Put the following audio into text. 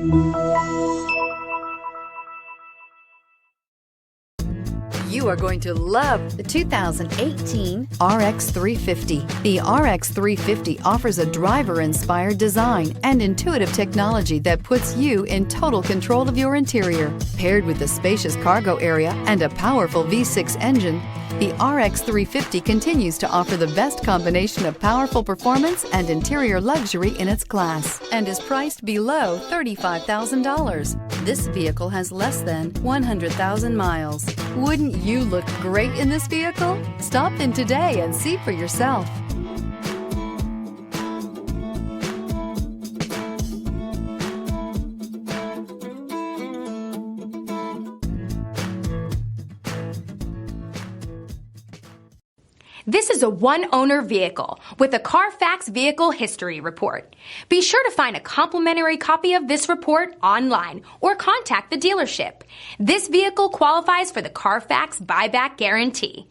You are going to love the 2018 RX 350. The RX 350 offers a driver-inspired design and intuitive technology that puts you in total control of your interior. Paired with a spacious cargo area and a powerful V6 engine, the RX 350 continues to offer the best combination of powerful performance and interior luxury in its class and is priced below $35,000. This vehicle has less than 100,000 miles. Wouldn't you look great in this vehicle? Stop in today and see for yourself. This is a one-owner vehicle with a Carfax Vehicle History Report. Be sure to find a complimentary copy of this report online or contact the dealership. This vehicle qualifies for the Carfax Buyback Guarantee.